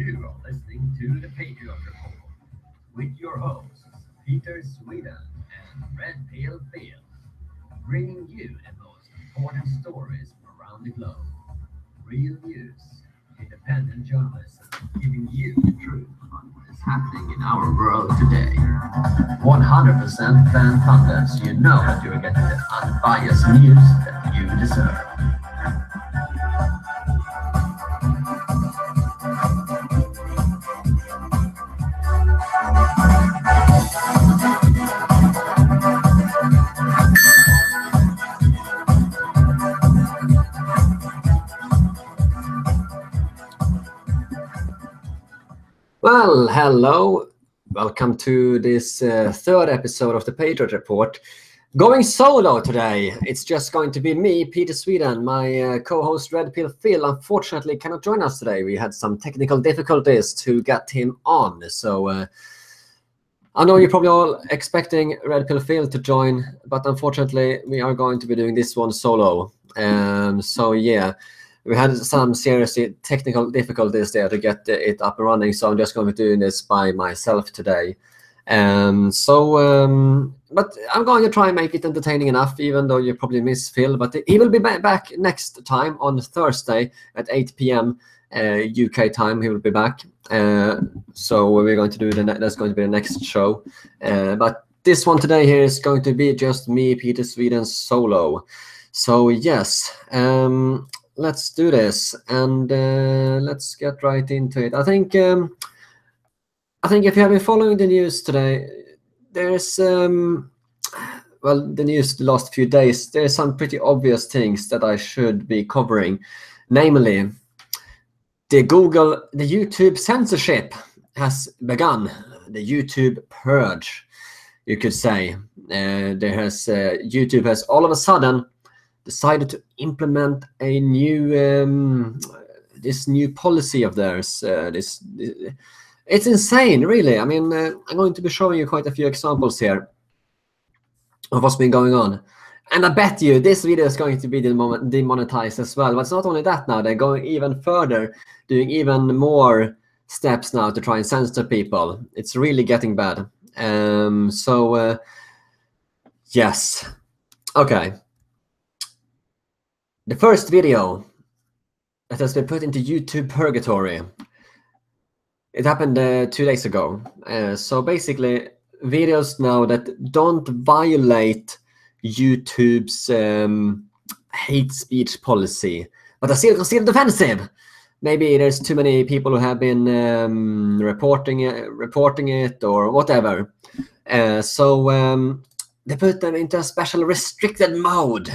You are listening to the Patriot Report with your hosts, PeterSweden and Red Pale Phil, bringing you the most important stories from around the globe. Real news, independent journalism, giving you the truth about what is happening in our world today. 100% fan content, so you know that you're getting the unbiased news that you deserve. Well, hello. Welcome to this third episode of the Patriot Report. Going solo today. It's just going to be me, PeterSweden. My co-host Red Pill Phil unfortunately cannot join us today. We had some technical difficulties to get him on. So I know you're probably all expecting Red Pill Phil to join, but unfortunately we are going to be doing this one solo. So yeah. We had some seriously technical difficulties there to get it up and running, so I'm just going to be doing this by myself today. But I'm going to try and make it entertaining enough, even though you probably miss Phil. But he will be back next time on Thursday at 8 p.m. UK time. He will be back. So we're going to do that's going to be the next show. But this one today here is going to be just me, PeterSweden, solo. So yes. Let's do this and let's get right into it. I think if you have been following the news today, there's the news the last few days. There's some pretty obvious things that I should be covering, namely the YouTube censorship has begun. The YouTube purge, you could say. YouTube has all of a sudden decided to implement a new this new policy of theirs. It's insane, really. I mean, I'm going to be showing you quite a few examples here of what's been going on, and I bet you this video is going to be demonetized as well. But it's not only that now; they're going even further, doing even more steps now to try and censor people. It's really getting bad. Yes, okay. The first video that has been put into YouTube purgatory, it happened 2 days ago. So basically, videos now that don't violate YouTube's hate speech policy, but are still considered offensive. Maybe there's too many people who have been reporting it or whatever. They put them into a special restricted mode,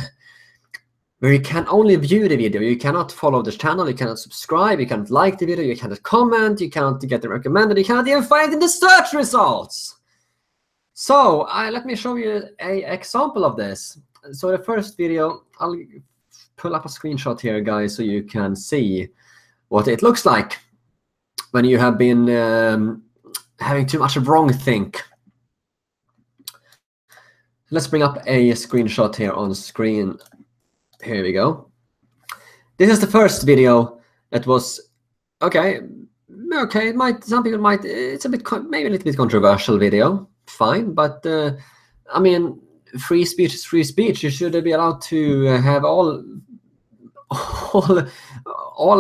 where you can only view the video. You cannot follow the channel, you cannot subscribe, you cannot like the video, you cannot comment, you cannot get it recommended, you cannot even find it in the search results. So let me show you an example of this. So the first video, I'll pull up a screenshot here, guys, so you can see what it looks like when you have been having too much of wrong think. Let's bring up a screenshot here on screen. Here we go. This is the first video that was okay. Some people might. It's maybe a little bit controversial video. Fine, but I mean, free speech is free speech. You should be allowed to have all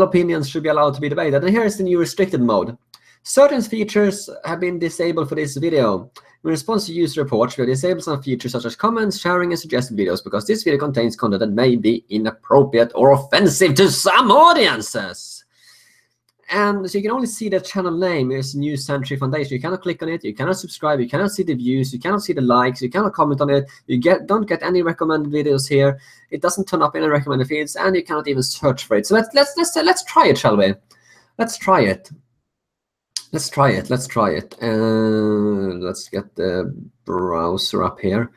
opinions should be allowed to be debated. And here is the new restricted mode. Certain features have been disabled for this video. In response to user reports, we have disabled some features such as comments, sharing, and suggested videos because this video contains content that may be inappropriate or offensive to some audiences. And so you can only see the channel name is New Century Foundation. You cannot click on it, you cannot subscribe, you cannot see the views, you cannot see the likes, you cannot comment on it, you don't get any recommended videos here. It doesn't turn up in any recommended feeds, and you cannot even search for it. So let's try it, shall we? Let's try it. Let's try it. Let's get the browser up here.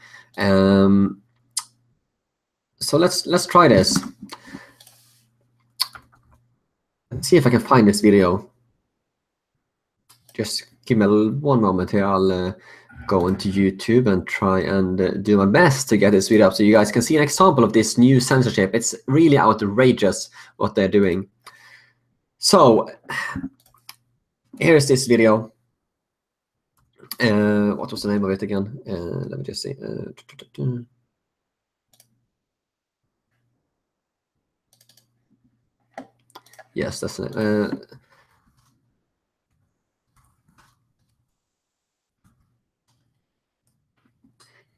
So let's try this. Let's see if I can find this video. Just give me one moment here. I'll go into YouTube and try and do my best to get this video up so you guys can see an example of this new censorship. It's really outrageous what they're doing. So Here's this video. What was the name of it again? Let me just see. Yes, that's it.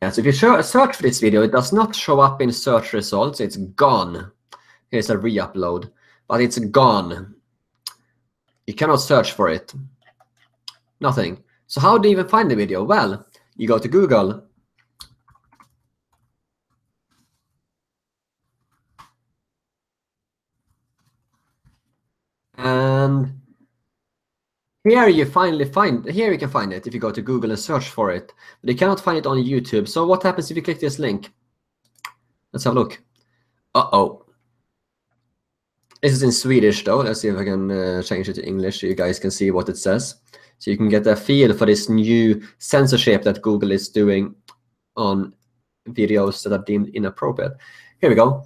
Yeah, so if you search for this video, it does not show up in search results. It's gone. Here's a re-upload, but it's gone. You cannot search for it. Nothing. So how do you even find the video? Well, you go to Google. And here you finally here you can find it if you go to Google and search for it. But you cannot find it on YouTube. So what happens if you click this link? Let's have a look. Uh-oh. This is in Swedish though. Let's see if I can change it to English so you guys can see what it says. So you can get a feel for this new censorship that Google is doing on videos that are deemed inappropriate. Here we go.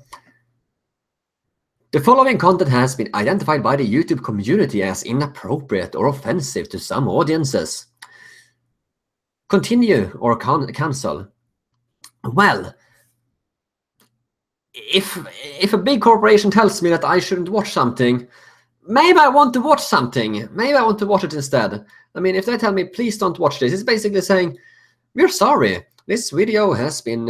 The following content has been identified by the YouTube community as inappropriate or offensive to some audiences. Continue or cancel. Well, if a big corporation tells me that I shouldn't watch something, maybe I want to watch something. Maybe I want to watch it instead. I mean, if they tell me, please don't watch this, it's basically saying, we're sorry. This video has been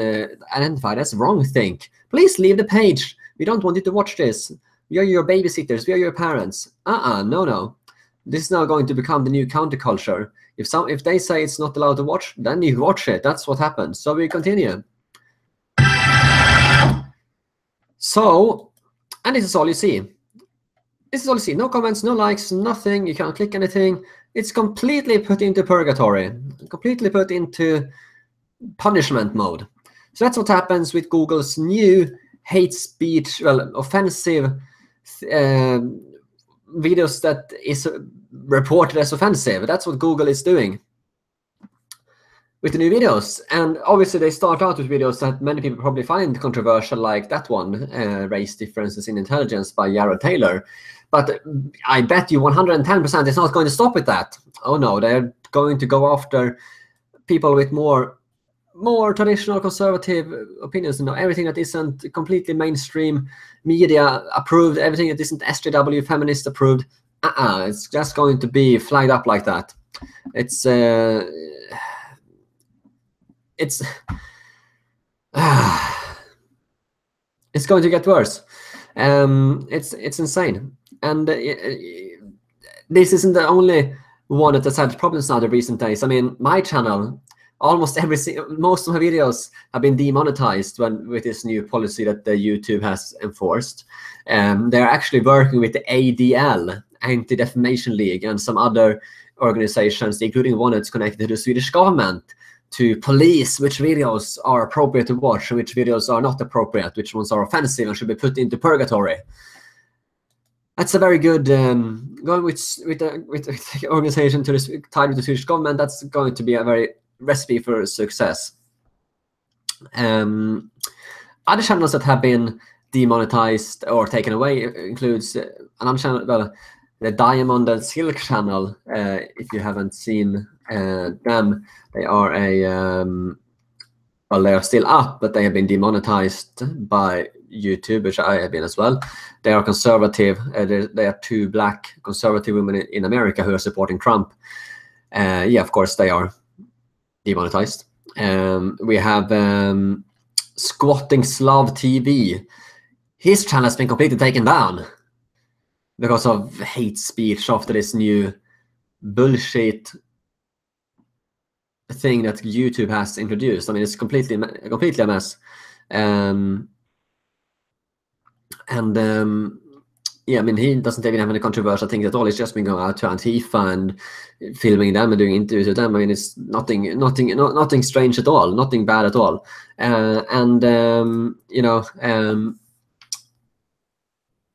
identified as wrongthink. Please leave the page. We don't want you to watch this. We are your babysitters. We are your parents. No. This is now going to become the new counterculture. If they say it's not allowed to watch, then you watch it. That's what happens. So we continue. So, and this is all you see. This is all you see. No comments, no likes, nothing. You can't click anything. It's completely put into purgatory. Completely put into punishment mode. So that's what happens with Google's new hate speech, offensive videos that is reported as offensive. That's what Google is doing with the new videos. And obviously they start out with videos that many people probably find controversial, like that one, Race Differences in Intelligence by Jared Taylor. But I bet you 110% it's not going to stop with that. Oh no, they're going to go after people with more traditional conservative opinions, everything that isn't completely mainstream media approved, everything that isn't SJW feminist approved. It's just going to be flagged up like that. It's going to get worse. It's insane. And this isn't the only one that has had problems now the recent days. I mean, my channel, most of my videos have been demonetized with this new policy that the YouTube has enforced. They're actually working with the ADL, Anti-Defamation League, and some other organizations, including one that's connected to the Swedish government, to police which videos are appropriate to watch and which videos are not appropriate, which ones are offensive and should be put into purgatory. That's a very good going with the organization tied with the Swedish government. That's going to be a very recipe for success. Other channels that have been demonetized or taken away includes another channel, the Diamond and Silk channel. If you haven't seen them, they are they are still up, but they have been demonetized by YouTube, which I have been as well. They are conservative. They are two black conservative women in America who are supporting Trump. Yeah, of course they are demonetized. We have Squatting Slav TV. His channel has been completely taken down because of hate speech after this new bullshit thing that YouTube has introduced. I mean, it's completely a mess. Yeah, I mean, he doesn't even have any controversial things at all. He's just been going out to Antifa and filming them and doing interviews with them. I mean, it's nothing strange at all, nothing bad at all.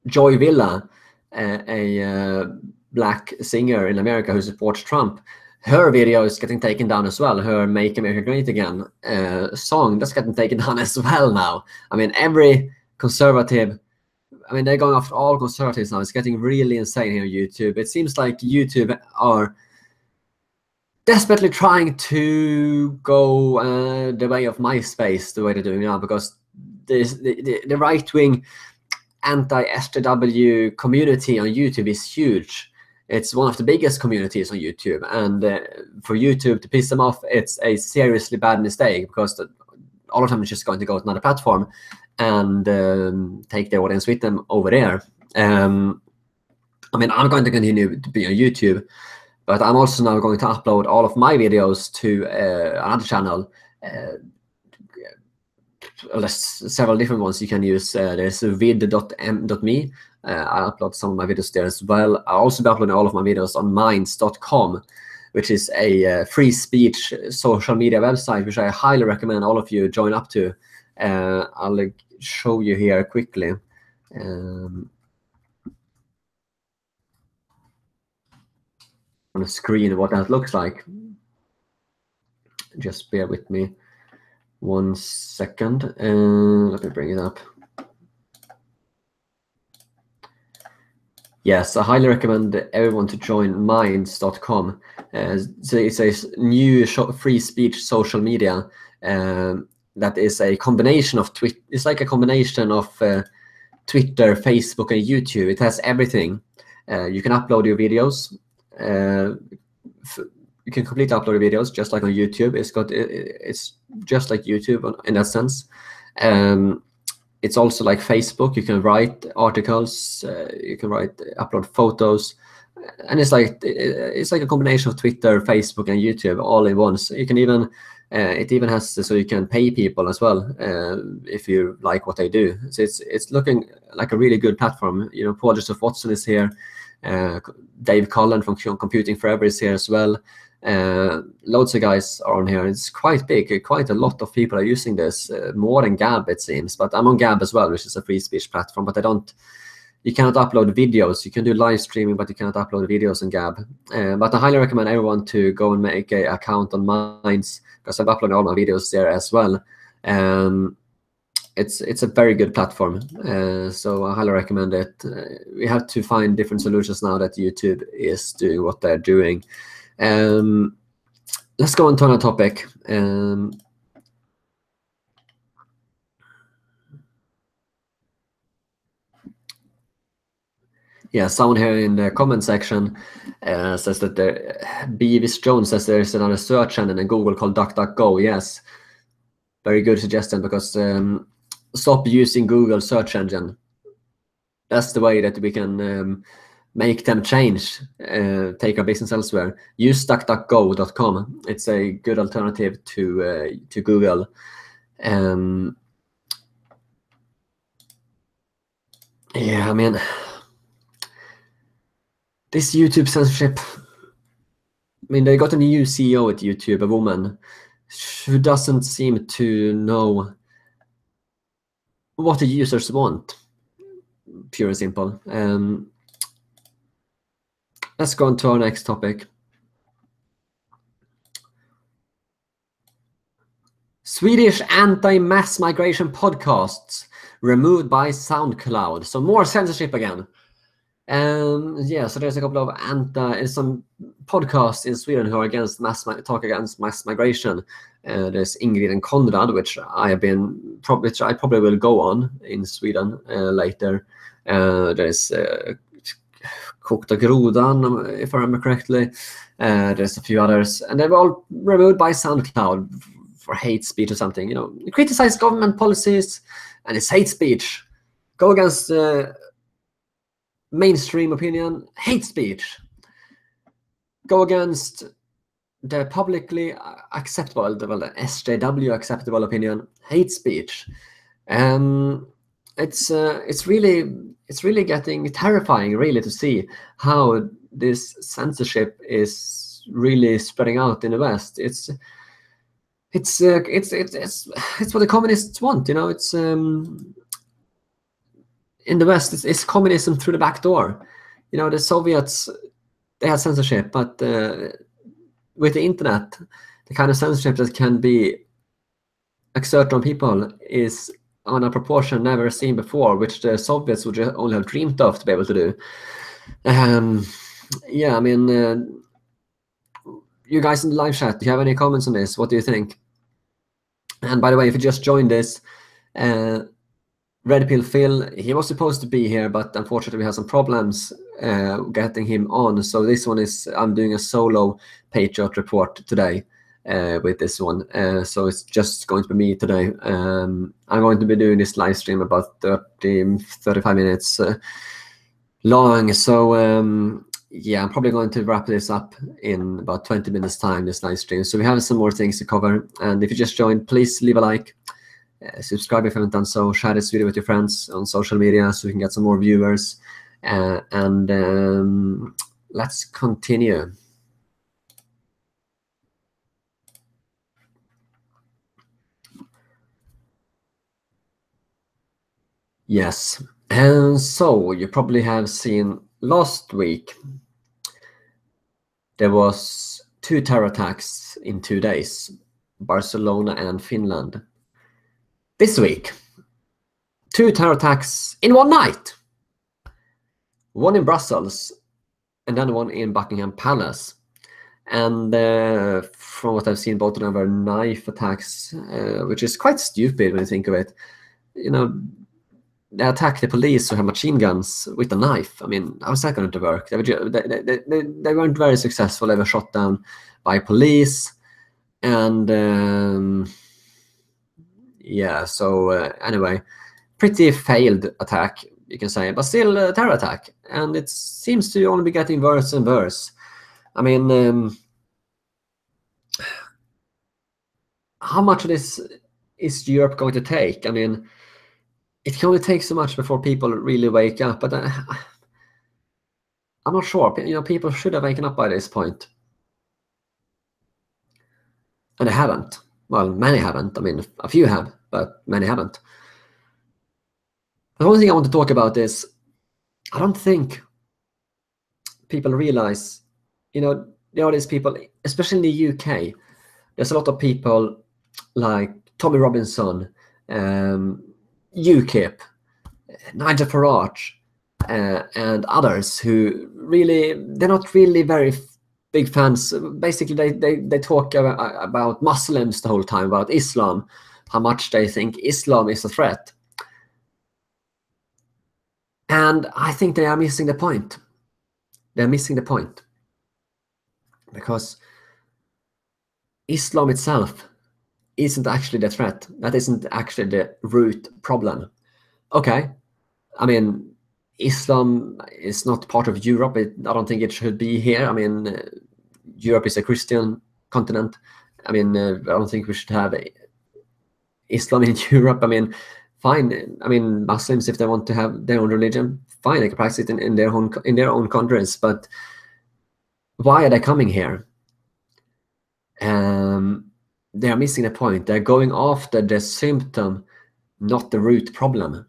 Joy Villa, a black singer in America who supports Trump, her video is getting taken down as well. Her "Make America Great Again" song, that's getting taken down as well now. I mean, every conservative I mean, they're going after all conservatives now. It's getting really insane here on YouTube. It seems like YouTube are desperately trying to go the way of MySpace, the way they're doing now, because the right-wing anti-SJW community on YouTube is huge. It's one of the biggest communities on YouTube, and for YouTube to piss them off, it's a seriously bad mistake, because all of them is just going to go to another platform and take their audience with them over there. I mean, I'm going to continue to be on YouTube, but I'm also now going to upload all of my videos to another channel. There's several different ones you can use. There's vid.m.me. I upload some of my videos there as well. I'll also be uploading all of my videos on minds.com, which is a free speech social media website, which I highly recommend all of you join up to. I'll show you here quickly. On the screen what that looks like. Just bear with me 1 second. Let me bring it up. Yes, I highly recommend everyone to join minds.com. So it's a new free speech social media that is a combination of It's like a combination of Twitter, Facebook, and YouTube. It has everything. You can upload your videos. You can completely upload your videos just like on YouTube. It's just like YouTube in that sense. It's also like Facebook. You can write articles. You can upload photos, and it's like a combination of Twitter, Facebook, and YouTube all in one. So you can even it even has so you can pay people as well if you like what they do. So it's looking like a really good platform. You know, Paul Joseph Watson is here. Dave Cullen from Computing Forever is here as well. Loads of guys are on here. It's quite big. Quite a lot of people are using this, more than Gab it seems. But I'm on Gab as well, which is a free speech platform. But you cannot upload videos. You can do live streaming, but you cannot upload videos on Gab. But I highly recommend everyone to go and make an account on Minds, because I've uploaded all my videos there as well. It's a very good platform, so I highly recommend it. We have to find different solutions now that YouTube is doing what they're doing. Let's go on to another topic. Yeah, someone here in the comment section says that Beavis Jones says there's another search engine in Google called DuckDuckGo. Yes, very good suggestion, because stop using Google search engine. That's the way that we can make them change, take our business elsewhere. Use DuckDuckGo.com. It's a good alternative to Google. Yeah, I mean, this YouTube censorship. I mean, they got a new CEO at YouTube, a woman who doesn't seem to know what the users want. Pure and simple. Let's go on to our next topic. Swedish anti-mass migration podcasts removed by SoundCloud. So more censorship again. Yeah, so there's a couple of some podcasts in Sweden who are against talk against mass migration. There's Ingrid and Konrad, which I probably will go on in Sweden later. There's Kokta Grodan, if I remember correctly. There's a few others, and they're all removed by SoundCloud for hate speech or something. You know, you criticize government policies, and it's hate speech. Go against mainstream opinion, hate speech. Go against the publicly acceptable, the SJW acceptable opinion, hate speech. It's really getting terrifying, really, to see how this censorship is really spreading out in the West. It's what the communists want, you know. It's in the West, it's communism through the back door. You know, the Soviets, they had censorship, but with the internet, the kind of censorship that can be exerted on people is on a proportion never seen before, which the Soviets would only have dreamed of to be able to do. Yeah, I mean, you guys in the live chat, do you have any comments on this? What do you think? And by the way, if you just joined this, Red Pill Phil, he was supposed to be here, but unfortunately we had some problems getting him on. So this one is, I'm doing a solo Patriot report today with this one. So it's just going to be me today. I'm going to be doing this live stream about 35 minutes long. So yeah, I'm probably going to wrap this up in about 20 minutes time, this live stream. So we have some more things to cover. And if you just joined, please leave a like. Subscribe if you haven't done so. Share this video with your friends on social media so we can get some more viewers. And let's continue. Yes, and so you probably have seen last week there was 2 terror attacks in 2 days, Barcelona and Finland. This week, 2 terror attacks in one night. One in Brussels and then one in Buckingham Palace. And from what I've seen, both of them were knife attacks, which is quite stupid when you think of it. You know, they attacked the police who have machine guns with a knife. I mean, how's that going to work? They weren't very successful. They were shot down by police. And yeah, so anyway, pretty failed attack, you can say, but still a terror attack. And it seems to only be getting worse and worse. I mean, how much of this is Europe going to take? I mean, it can only take so much before people really wake up. But I'm not sure. You know, people should have waken up by this point. And they haven't. Well, many haven't. I mean, a few have, but many haven't. The only thing I want to talk about is, I don't think people realize, you know, there are these people, especially in the UK, there's a lot of people like Tommy Robinson, UKIP, Nigel Farage, and others who really, they're not really very big fans. Basically, they talk about Muslims the whole time, about Islam, how much they think Islam is a threat. And I think they are missing the point. They're missing the point. Because Islam itself isn't actually the threat. That isn't actually the root problem. Okay, I mean, Islam is not part of Europe. I don't think it should be here. I mean, Europe is a Christian continent. I mean, I don't think we should have Islam in Europe. I mean, fine. I mean, Muslims, if they want to have their own religion, fine, they can practice it in their own countries. But why are they coming here? They are missing the point. They're going after the symptom, not the root problem.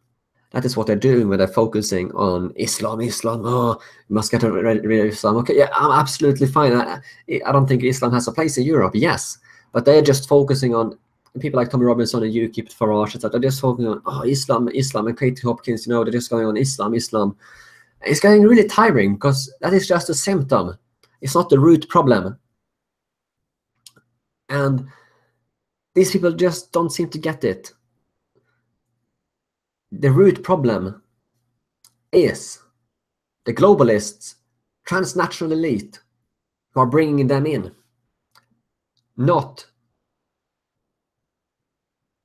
That is what they're doing when they're focusing on Islam. Oh, you must get rid of Islam. Okay, yeah, I'm absolutely fine. I don't think Islam has a place in Europe. Yes, but they're just focusing on people like Tommy Robinson and UKIP, Farage, etc. They're just focusing on Islam, and Katie Hopkins. You know, they're just going on Islam. It's getting really tiring because that is just a symptom. It's not the root problem. And these people just don't seem to get it. The root problem is the globalists, transnational elite, who are bringing them in. Not,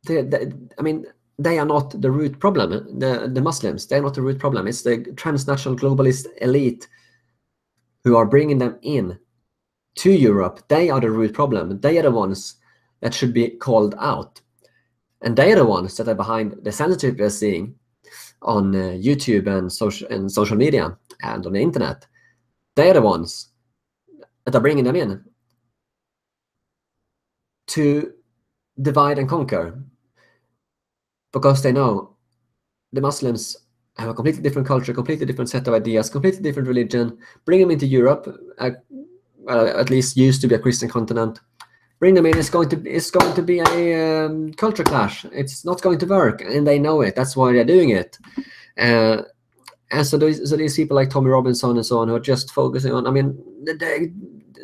I mean, they are not the root problem. The Muslims, they're not the root problem. It's the transnational globalist elite who are bringing them in to Europe. They are the root problem. They are the ones that should be called out. And they are the ones that are behind the censorship we're seeing on YouTube and social media and on the internet. They are the ones that are bringing them in to divide and conquer, because they know the Muslims have a completely different culture, completely different set of ideas, completely different religion. Bring them into Europe, well, at least used to be a Christian continent. bring them in. It's going to be a culture clash. It's not going to work, and they know it. That's why they're doing it. And so these people like Tommy Robinson and so on who are just focusing on. I mean,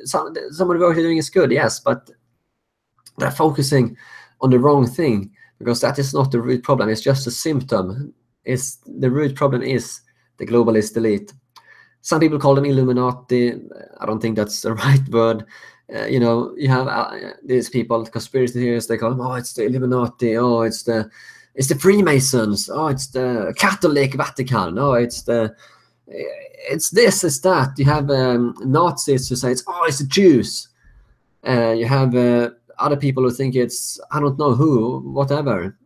some of the work they're doing is good, yes, but they're focusing on the wrong thing, because that is not the root problem. It's just a symptom. The root problem is the globalist elite. Some people call them Illuminati. I don't think that's the right word. You have these people, conspiracy theorists. They call them, oh, it's the Illuminati. Oh, it's the Freemasons. Oh, it's the Catholic Vatican. Oh, it's this, it's that. You have Nazis who say it's the Jews. You have other people who think it's, I don't know who, whatever.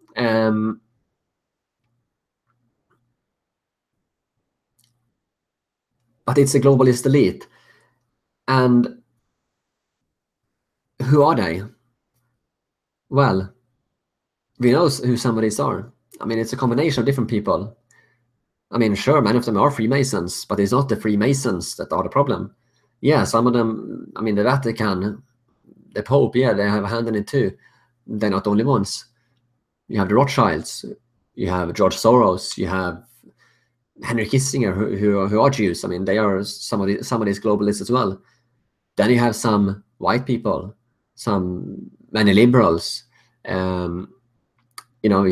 But it's a globalist elite. And who are they? Well, we know who some of these are. I mean, it's a combination of different people. I mean, sure, many of them are Freemasons, but it's not the Freemasons that are the problem. Yeah, some of them, I mean, the Vatican, the Pope, yeah, they have a hand in it too. They're not the only ones. You have the Rothschilds, you have George Soros, you have Henry Kissinger, who are Jews. I mean, they are some of these globalists as well. Then you have some white people, many liberals. You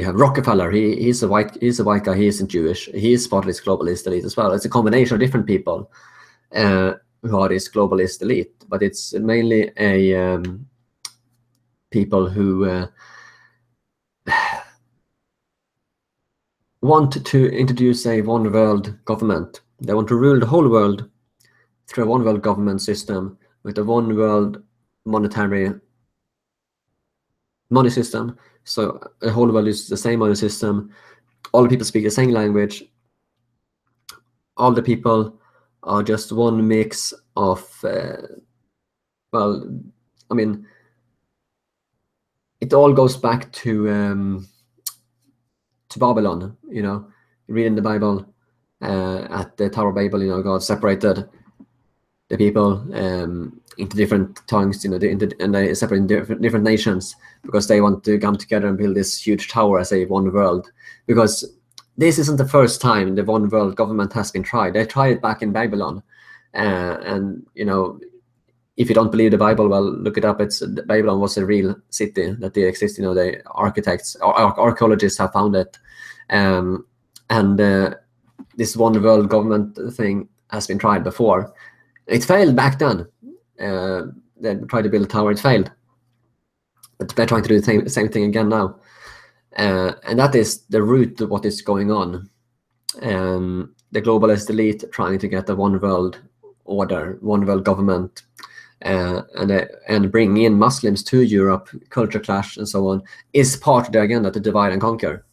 have Rockefeller. He's a white guy. He isn't Jewish. He is part of this globalist elite as well. It's a combination of different people who are this globalist elite, but it's mainly a people who want to introduce a one world government. They want to rule the whole world through a one world government system with a one world money system. So the whole world is the same money system. All the people speak the same language. All the people are just one mix of, well, I mean, it all goes back to Babylon. You read in the Bible, at the Tower of Babel, God separated the people into different tongues, and they separate different nations because they want to come together and build this huge tower as a one world. Because this isn't the first time the one world government has been tried. They tried it back in Babylon, and if you don't believe the Bible, well, look it up. Babylon was a real city that did exist. The architects, archaeologists have found it, and this one world government thing has been tried before. It failed back then. They tried to build a tower. It failed, but they're trying to do the same thing again now, and that is the root of what is going on. The globalist elite trying to get a one world order, one world government. And bringing in Muslims to Europe, culture clash and so on, is part of the agenda to divide and conquer,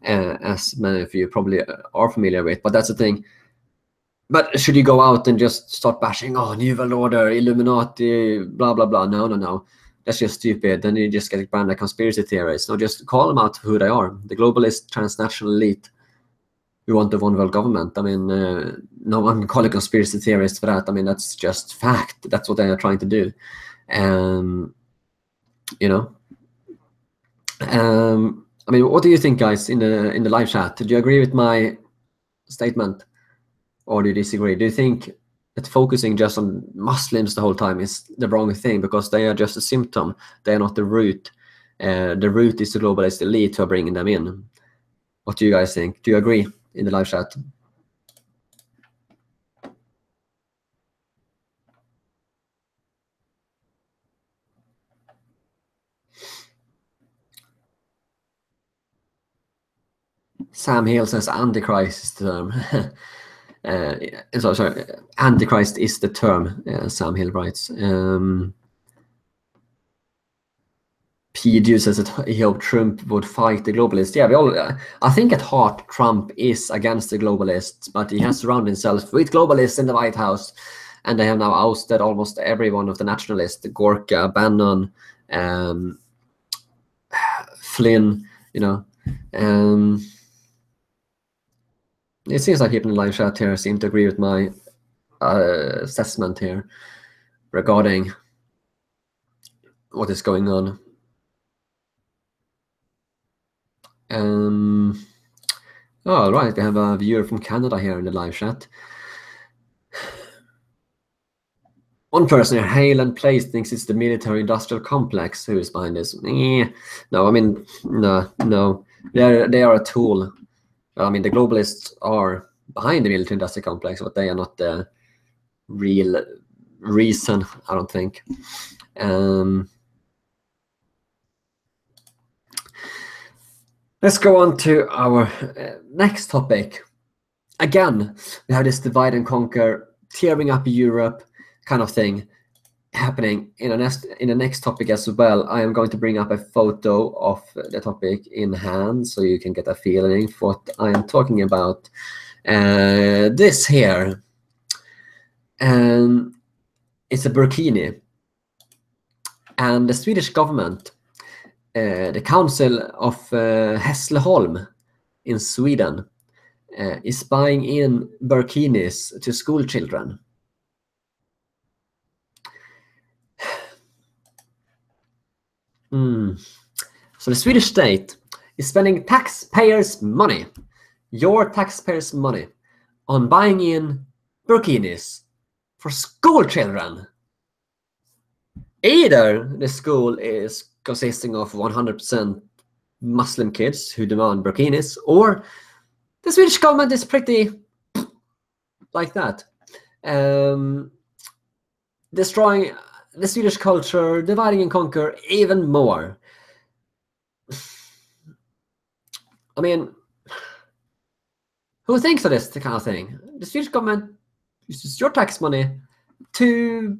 as many of you probably are familiar with. But that's the thing. But should you go out and just start bashing, New World Order, Illuminati, blah, blah, blah? No. That's just stupid. Then you just get branded conspiracy theorists. No, just call them out for who they are. The globalist transnational elite who want the one world government. I mean, no one can call a conspiracy theorist for that. I mean, that's just fact. That's what they are trying to do. I mean, what do you think, guys, in the live chat? Do you agree with my statement, or do you disagree? Do you think that focusing just on Muslims the whole time is the wrong thing because they are just a symptom? They are not the root. The root is the globalist elite who are bringing them in. What do you guys think? Do you agree in the live chat? Sam Hill says Antichrist is the term. Sorry, Antichrist is the term, Sam Hill writes. P. says that he hoped Trump would fight the globalists. Yeah, I think at heart Trump is against the globalists, but he has surrounded himself with globalists in the White House, and they have now ousted almost every one of the nationalists: Gorka, Bannon, Flynn. It seems like people in the live chat here seem to agree with my assessment here regarding what is going on. All right, we have a viewer from Canada here in the live chat. One person here, Hayland Place, thinks it's the military-industrial complex who is behind this. No, I mean, no. They are a tool. I mean, the globalists are behind the military-industrial complex, but they are not the real reason, I don't think. Let's go on to our next topic. Again, we have this divide and conquer, tearing up Europe kind of thing happening in the next topic as well. I am going to bring up a photo of the topic in hand so you can get a feeling for what I am talking about. This here, it's a burkini, and the Swedish government, the Council of Hässleholm in Sweden, is buying in burkinis to school children. So the Swedish state is spending taxpayers' money, your taxpayers' money, on buying in burkinis for school children. Either the school is consisting of 100% Muslim kids who demand burkinis, or the Swedish government is pretty like that, destroying the Swedish culture, dividing and conquer even more. I mean, who thinks of this kind of thing? The Swedish government uses your tax money to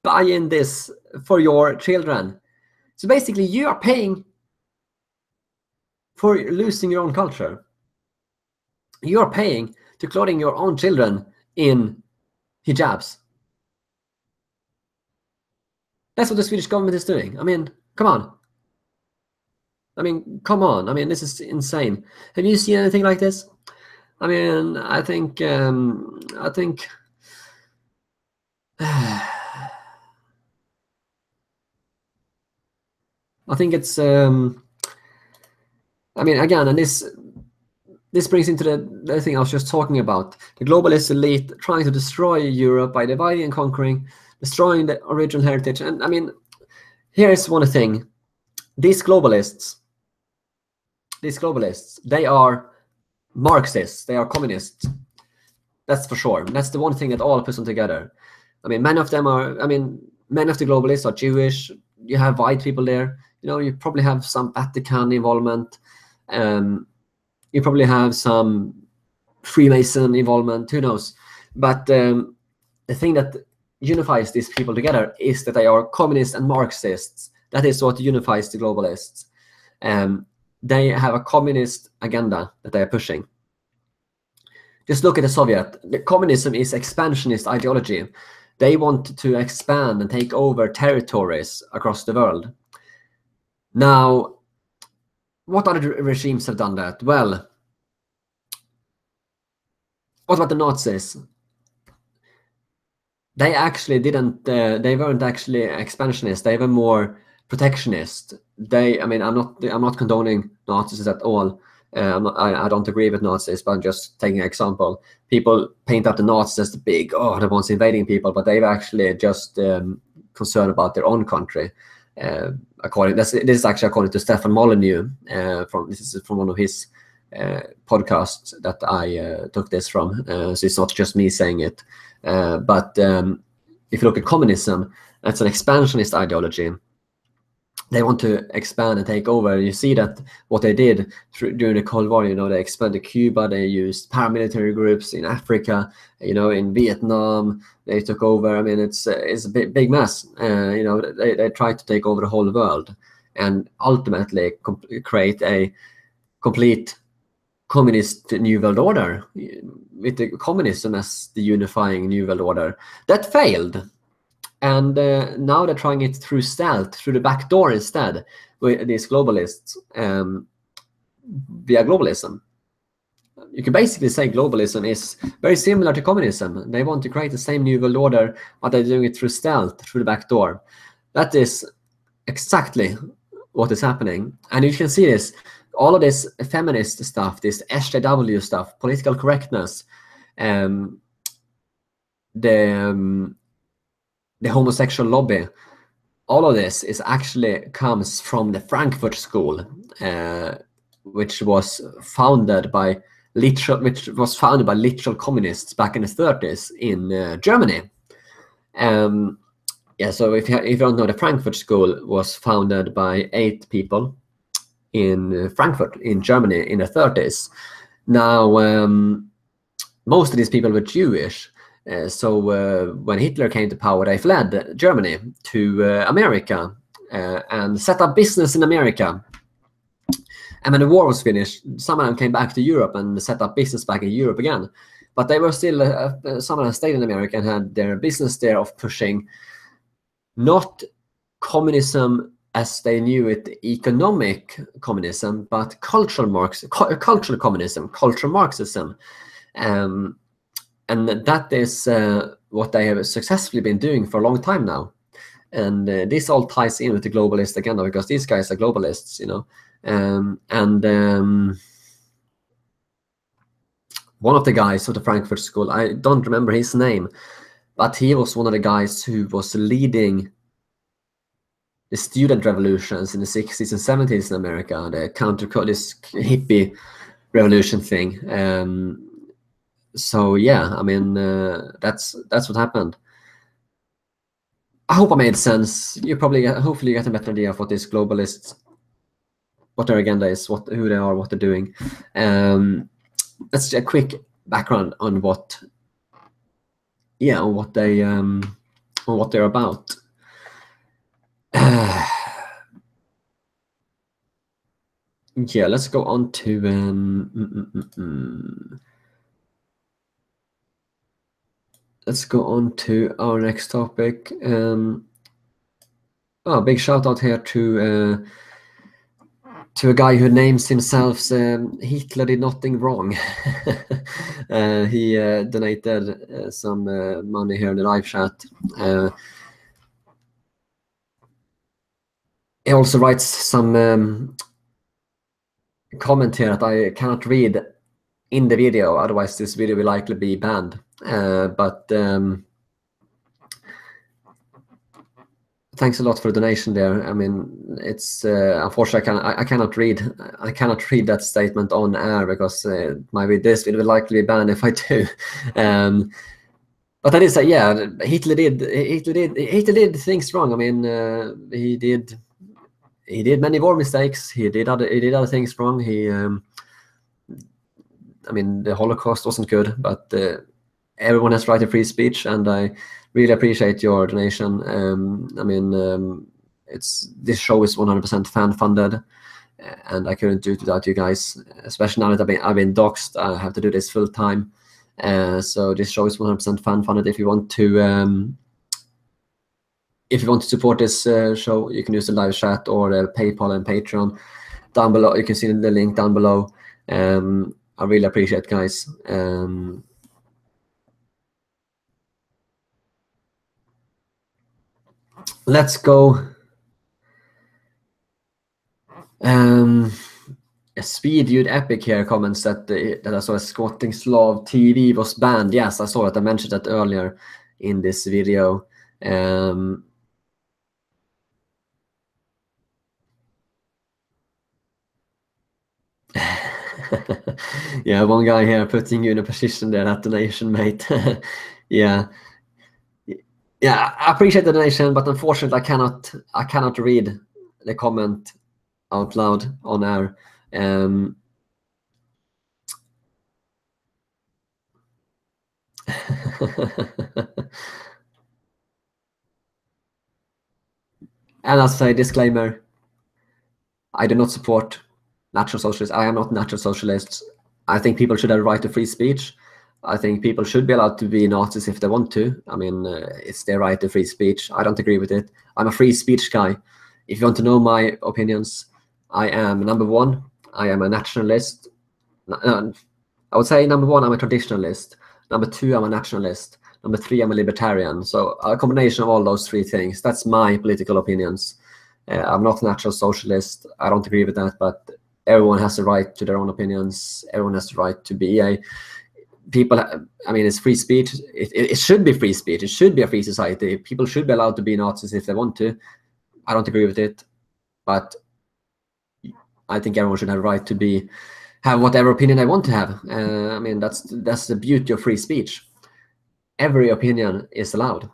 buy in this for your children. So basically, you are paying for losing your own culture. You are paying to clothing your own children in hijabs. That's what the Swedish government is doing. I mean, come on. I mean, come on. I mean, this is insane. Have you seen anything like this? I mean, I think it's I mean, again, and this brings into the thing I was just talking about, the globalist elite trying to destroy Europe by dividing and conquering, destroying the original heritage. And I mean, here's one thing: these globalists, they are Marxists, they are communists. That's for sure. That's the one thing that all puts them together. I mean, many of them are. I mean, many of the globalists are Jewish. You have white people there. You know, you probably have some Vatican involvement. You probably have some Freemason involvement. Who knows? But the thing that unifies these people together is that they are communists and Marxists. That is what unifies the globalists. They have a communist agenda that they are pushing. Just look at the Soviet. The communism is expansionist ideology. They want to expand and take over territories across the world. Now, what other regimes have done that? Well, what about the Nazis? They actually didn't. They weren't actually expansionist. They were more protectionist. I mean, I'm not condoning Nazis at all. I don't agree with Nazis, but I'm just taking an example. People paint up the Nazis as the big, the ones invading people, but they've actually just concerned about their own country. This is actually according to Stefan Molyneux. This is from one of his podcasts that I took this from. So it's not just me saying it. But if you look at communism, that's an expansionist ideology. They want to expand and take over. You see that what they did during the Cold War, you know, they expanded Cuba, they used paramilitary groups in Africa, you know, in Vietnam, they took over. I mean, it's a big mess. You know, they tried to take over the whole world and ultimately create a complete communist New World Order with the communism as the unifying New World Order. That failed. And now they're trying it through stealth, through the back door instead, with these globalists, via globalism. You can basically say globalism is very similar to communism. They want to create the same New World Order, but they're doing it through stealth, through the back door. That is exactly what is happening. And you can see this, all of this feminist stuff, this SJW stuff, political correctness, the homosexual lobby, all of this is actually comes from the Frankfurt School, which was founded by literal communists back in the 30s in Germany. Yeah, so if you don't know, the Frankfurt School was founded by 8 people in Frankfurt in Germany in the 30s. Now, most of these people were Jewish. So when Hitler came to power, they fled Germany to America and set up business in America. And when the war was finished, some of them came back to Europe and set up business back in Europe again. But they were still, some of them stayed in America and had their business there of pushing not communism as they knew it, economic communism, but cultural communism, cultural Marxism. And that is what they have successfully been doing for a long time now. And this all ties in with the globalist agenda, because these guys are globalists, you know. One of the guys of the Frankfurt School, I don't remember his name, but he was one of the guys who was leading the student revolutions in the 60s and 70s in America, the this hippie revolution thing. So yeah, I mean, that's what happened. I hope I made sense. You hopefully you get a better idea of what these globalists, what their agenda is, who they are, what they're doing. That's a quick background on what they're about. Yeah, let's go on to let's go on to our next topic. Big shout out here to a guy who names himself Hitler did nothing wrong. He donated some money here in the live chat. He also writes some comment here that I cannot read in the video, otherwise this video will likely be banned. But thanks a lot for the donation there. I mean, it's unfortunately I cannot read that statement on air, because this video will likely be banned if I do. But I did say, yeah, Hitler did things wrong. I mean, he did many war mistakes. He did other things wrong. I mean, the Holocaust wasn't good, but everyone has right to free speech, and I really appreciate your donation. I mean, this show is 100% fan funded, and I couldn't do it without you guys. Especially now that I've been doxxed, I have to do this full time. So this show is 100% fan funded. If you want to support this show, you can use the live chat or the PayPal and Patreon down below. You can see the link down below. I really appreciate it, guys. Let's go. Speed Dude Epic here comments that I saw Squatting Slav TV was banned. Yes, I saw it. I mentioned that earlier in this video. Yeah, one guy here putting you in a position there, that donation, mate. Yeah, I appreciate the donation, but unfortunately I cannot read the comment out loud on air. And I'll say, disclaimer, I do not support National Socialists. I am not National Socialist. I think people should have a right to free speech. I think people should be allowed to be Nazis if they want to. I mean, it's their right to free speech. I don't agree with it. I'm a free speech guy. If you want to know my opinions, I am, number one, I am a nationalist. I would say, number one, I'm a traditionalist. Number two, I'm a nationalist. Number three, I'm a libertarian. So a combination of all those three things. That's my political opinions. I'm not a natural socialist. I don't agree with that, but everyone has the right to their own opinions. Everyone has the right to be a people. I mean, it's free speech. It should be free speech. It should be a free society. People should be allowed to be Nazis if they want to. I don't agree with it, but I think everyone should have a right to have whatever opinion they want to have. I mean, that's the beauty of free speech. Every opinion is allowed.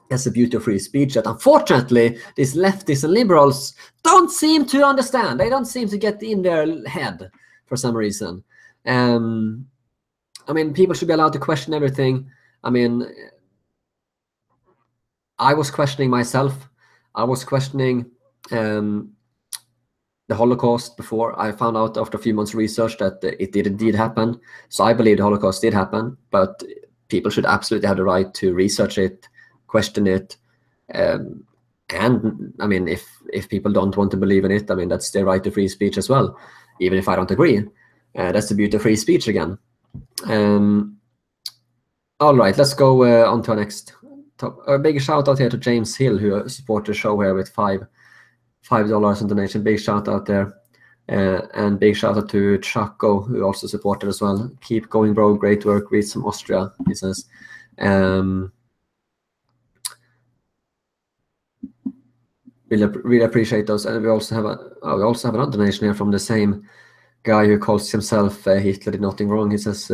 That's the beauty of free speech that unfortunately these leftists and liberals don't seem to understand. They don't seem to get in their head for some reason. I mean, people should be allowed to question everything. I mean, I was questioning myself. I was questioning the Holocaust before. I found out after a few months of research that it did indeed happen. So I believe the Holocaust did happen, but people should absolutely have the right to research it, question it, and I mean, if people don't want to believe in it, I mean, that's their right to free speech as well, even if I don't agree. That's the beauty of free speech again. All right, let's go on to our next top. A big shout out here to James Hill, who supported the show here with $5 in donation. Big shout out there. And big shout out to Chaco, who also supported as well. Keep going, bro. Great work. Reads from Austria, he says. Really appreciate those. And we also have another donation here from the same guy who calls himself Hitler did nothing wrong. He says,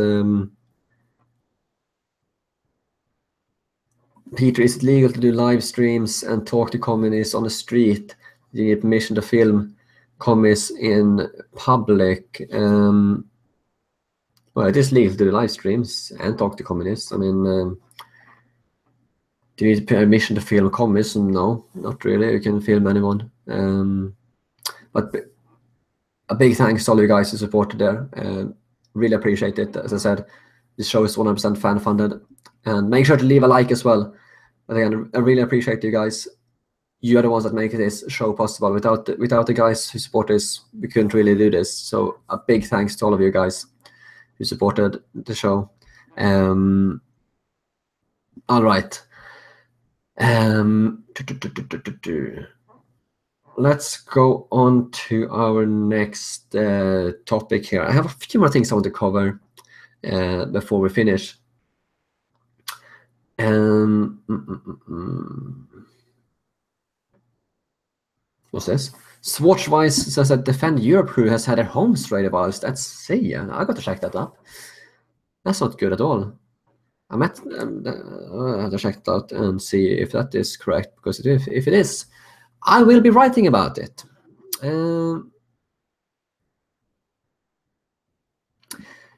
Peter, is it legal to do live streams and talk to communists on the street? Do you need permission to film communists in public? Well, it is legal to do live streams and talk to communists. I mean, do you need permission to film communists? No, not really. You can film anyone. But a big thanks to all you guys who supported there. Really appreciate it. As I said, this show is 100% fan funded. And make sure to leave a like as well. But again, I really appreciate you guys. You are the ones that make this show possible. Without the guys who support this, we couldn't really do this. So a big thanks to all of you guys who supported the show. All right. Let's go on to our next topic here. I have a few more things I want to cover before we finish. What's this? Swatchwise says that Defend Europe crew has had their homes raided whilst at sea. I got to check that up. That's not good at all. I have to check it out and see if that is correct, because if it is, I will be writing about it.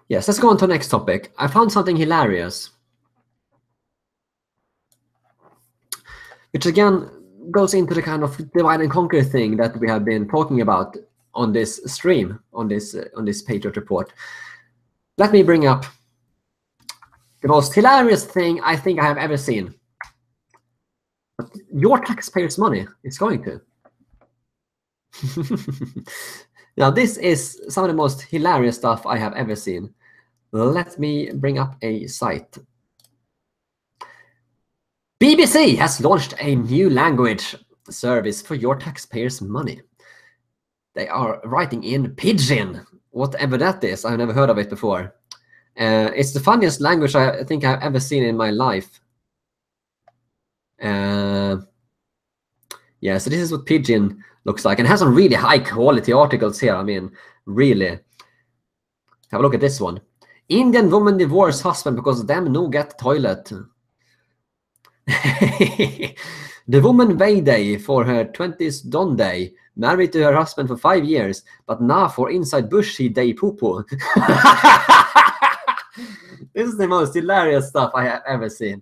Yes, let's go on to the next topic. I found something hilarious, which again goes into the kind of divide and conquer thing that we have been talking about on this stream, on this Patriot report. Let me bring up the most hilarious thing I think I have ever seen. Your taxpayers' money is going to. Now, this is some of the most hilarious stuff I have ever seen. Let me bring up a site. BBC has launched a new language service for your taxpayers' money. They are writing in Pidgin, whatever that is. I've never heard of it before. It's the funniest language I think I've ever seen in my life. Yeah, so this is what Pidgin looks like, and it has some really high quality articles here. I mean, really. Have a look at this one. Indian woman divorced husband because them no get toilet. The woman Vayday for her 20th Don Day, married to her husband for 5 years, but now for inside bush he day poo-poo. This is the most hilarious stuff I have ever seen.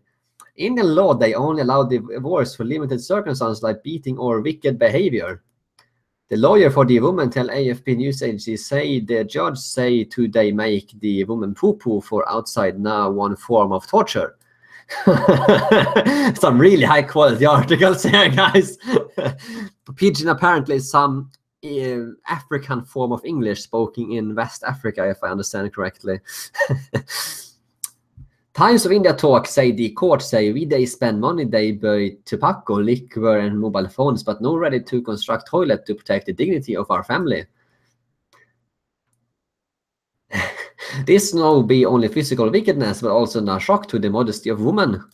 In the law, they only allow divorce for limited circumstances like beating or wicked behavior. The lawyer for the woman tell AFP news agency say the judge say they make the woman poo-poo for outside now one form of torture. Some really high quality articles here, guys. Pidgin apparently is some African form of English spoken in West Africa, if I understand it correctly. Times of India talk say the court say we they spend money they buy tobacco, liquor and mobile phones, but no ready to construct toilet to protect the dignity of our family. This no be only physical wickedness, but also a shock to the modesty of woman.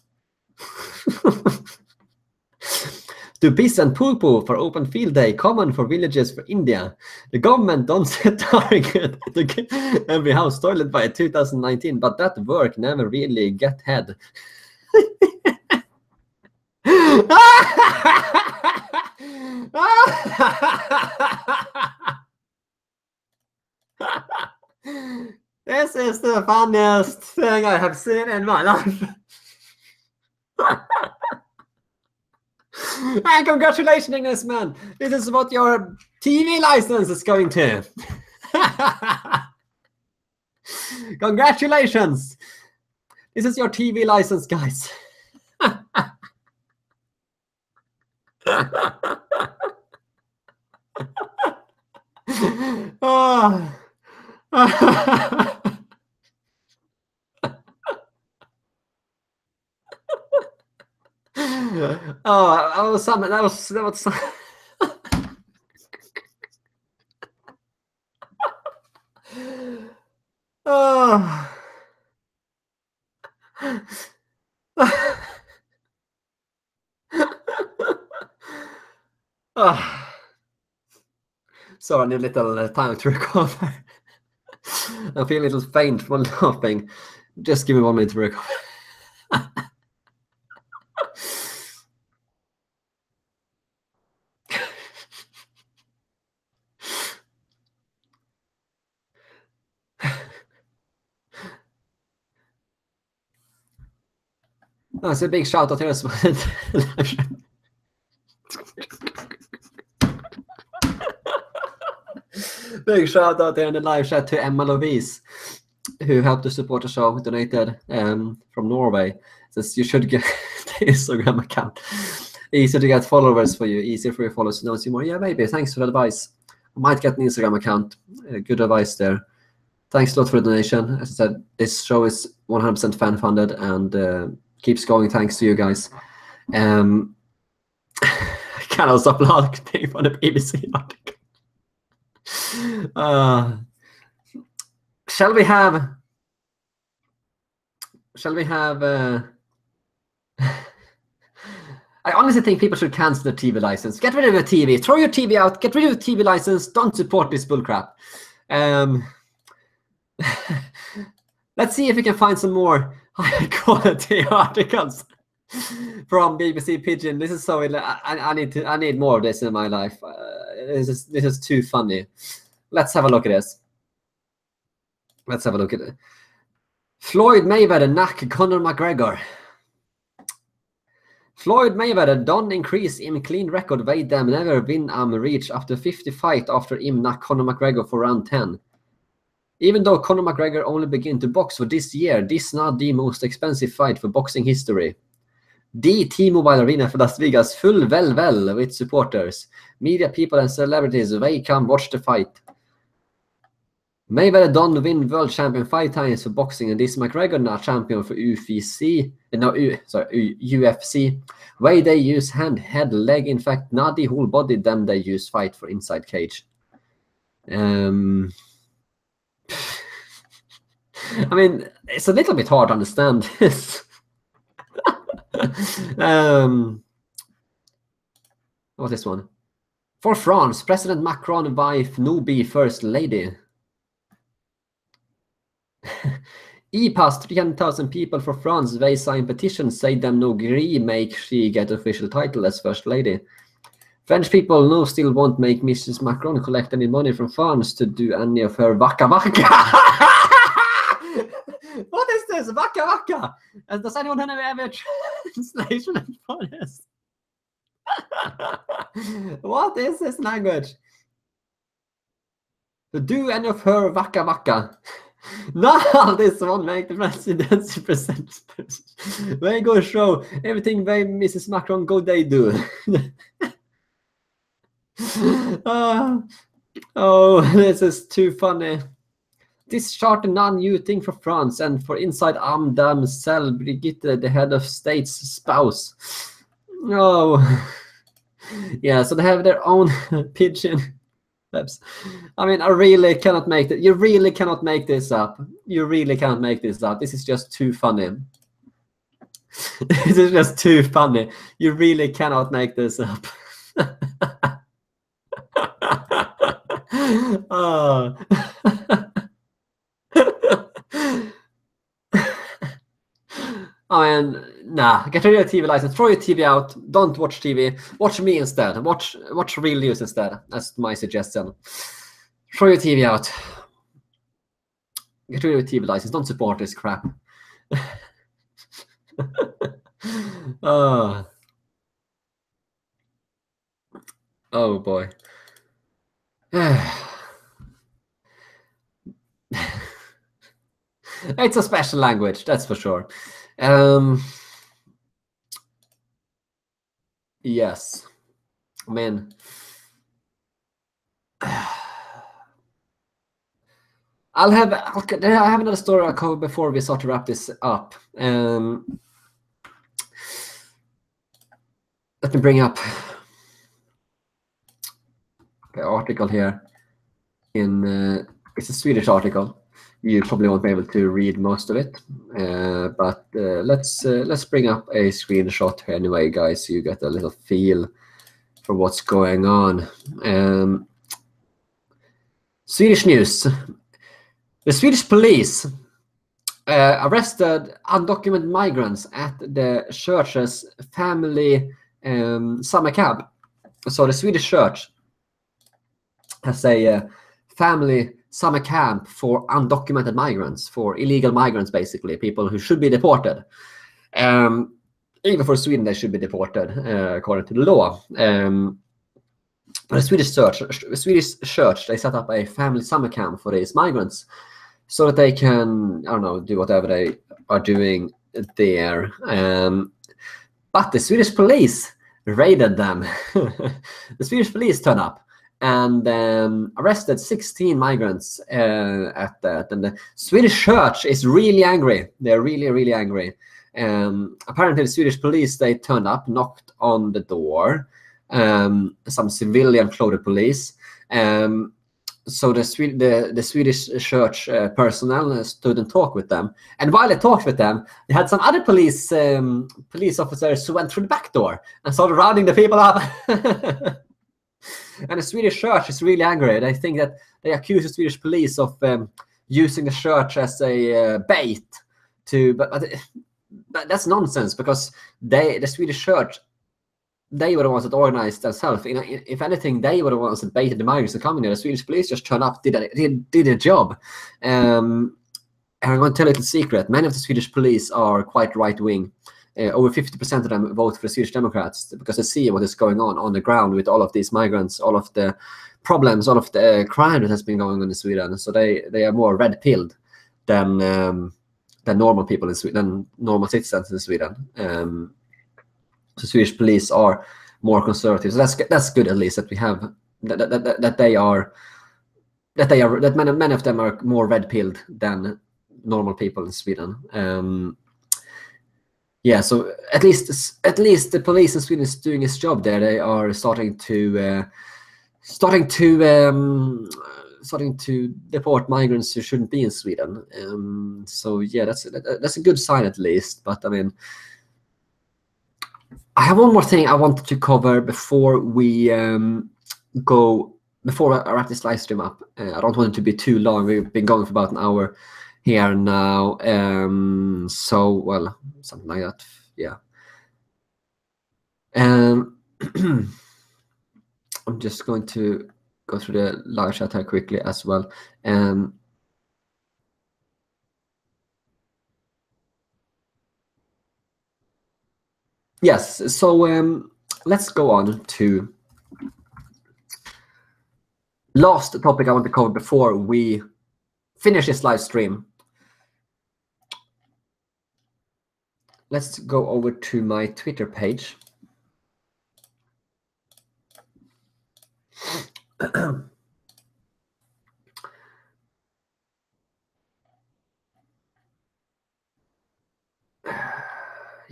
To piss and poo-poo for open field day, common for villages for India. The government don't set target to get every house toilet by 2019, but that work never really get head. This is the funniest thing I have seen in my life. And congratulations, Ignis, man. This is what your TV license is going to. Congratulations. This is your TV license, guys. Oh. Oh, that was something. That was oh. Oh. So I need a little time to recover. I feel a little faint from laughing. Just give me 1 minute to recover. That's a big shout out here as well. Big shout out there in the live chat to Emma Lovise, who helped to support the show, donated from Norway. Says you should get the Instagram account. Easier to get followers for you, easier for your followers to know you more. Yeah, maybe. Thanks for the advice. I might get an Instagram account. Good advice there. Thanks a lot for the donation. As I said, this show is 100% fan funded and keeps going thanks to you guys. I cannot stop laughing from the BBC article. Shall we have I honestly think people should cancel the TV license. Get rid of your TV. Throw your TV out. Get rid of the TV license. Don't support this bullcrap. Let's see if we can find some more high quality articles from BBC Pidgin. This is so I need more of this in my life. This is too funny. Let's have a look at this. Let's have a look at it. Floyd Mayweather knock Conor McGregor. Floyd Mayweather don't increase in clean record way them never win reach after 50 fight after him knock Conor McGregor for round 10. Even though Conor McGregor only began to box for this year, this is not the most expensive fight for boxing history. The T-Mobile Arena for Las Vegas full well with supporters. Media people and celebrities, they come watch the fight. Mayweather don't win world champion 5 times for boxing, and this McGregor not champion for UFC. Way they use hand, head, leg. In fact, not the whole body. Them they use fight for inside cage. I mean, it's a little bit hard to understand this. What's this one? For France, President Macron wife no be first lady. passed 300,000 people for France. They sign petitions, say them no agree, make she get official title as first lady. French people no still won't make Mrs. Macron collect any money from France to do any of her waka waka. What is this? Waka waka? Does anyone have a translation for this? What is this language? To do any of her waka waka. Now this won't make the presidency present. They go show everything they Mrs. Macron go they do. Oh, this is too funny. This chart a non-new thing for France and for inside Amdam Cell Brigitte, the head of state's spouse. No. Yeah, so they have their own pigeon webs. I mean, I really cannot make that. You really cannot make this up. You really cannot make this up. This is just too funny. This is just too funny. You really cannot make this up. Oh. I mean, nah, get rid of your TV license, throw your TV out, don't watch TV, watch me instead, watch real news instead. That's my suggestion. Throw your TV out. Get rid of your TV license, don't support this crap. Oh. Oh boy. It's a special language, that's for sure. Yes. I mean, I have another story I'll cover before we start to wrap this up. Let me bring up the article here. It's a Swedish article. You probably won't be able to read most of it, but let's bring up a screenshot here anyway, guys, so you get a little feel for what's going on. Swedish news. The Swedish police arrested undocumented migrants at the church's family summer camp. So the Swedish church has a family summer camp for undocumented migrants, for illegal migrants, basically, people who should be deported. Even for Sweden, they should be deported according to the law. But the Swedish church, they set up a family summer camp for these migrants so that they can, I don't know, do whatever they are doing there. But the Swedish police raided them. The Swedish police turned up and arrested 16 migrants at that. And the Swedish church is really angry. They're really, really angry. Apparently, the Swedish police, they turned up, knocked on the door. Some civilian clothed police. So the Swedish church personnel stood and talked with them. And while they talked with them, they had some other police officers who went through the back door and started rounding the people up. And the Swedish church is really angry. They think that they accuse the Swedish police of using the church as a bait to, but that's nonsense, because the Swedish church, they were the ones that organized themselves. If anything, they were the ones that baited the migrants to come in there. The Swedish police just turned up, did a job. And I'm going to tell you a secret. Many of the Swedish police are quite right-wing. Over 50% of them vote for the Swedish Democrats because they see what is going on the ground with all of these migrants, all of the problems, all of the crime that has been going on in Sweden. So they are more red-pilled than normal people in Sweden, than normal citizens in Sweden. So Swedish police are more conservative. So that's good, at least, that we have that many of them are more red-pilled than normal people in Sweden. Yeah, so at least the police in Sweden is doing its job there. They are starting to deport migrants who shouldn't be in Sweden. So yeah, that's a good sign, at least. But I mean, I have one more thing I wanted to cover before we before I wrap this live stream up. I don't want it to be too long. We've been going for about an hour here now. So, well, something like that. Yeah. I'm just going to go through the live chat here quickly as well. Yes, so let's go on to last topic I want to cover before we finish this live stream. Let's go over to my Twitter page.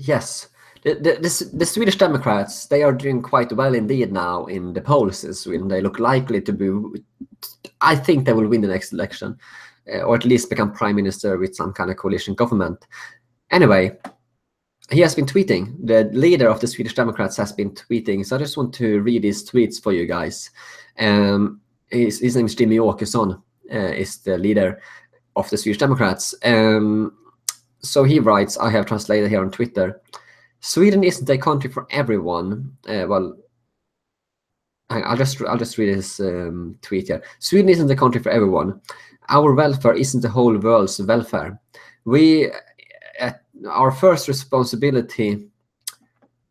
Yes, the Swedish Democrats, they are doing quite well indeed now in the polls in Sweden. They look likely to be. I think they will win the next election, or at least become prime minister with some kind of coalition government. Anyway, he has been tweeting. The leader of the Swedish Democrats has been tweeting. So I just want to read his tweets for you guys. His name is Jimmy Åkesson. Is the leader of the Swedish Democrats. So he writes, I have translated here on Twitter, Sweden isn't a country for everyone. Well, I'll just read his tweet here. Sweden isn't a country for everyone. Our welfare isn't the whole world's welfare. Our first responsibility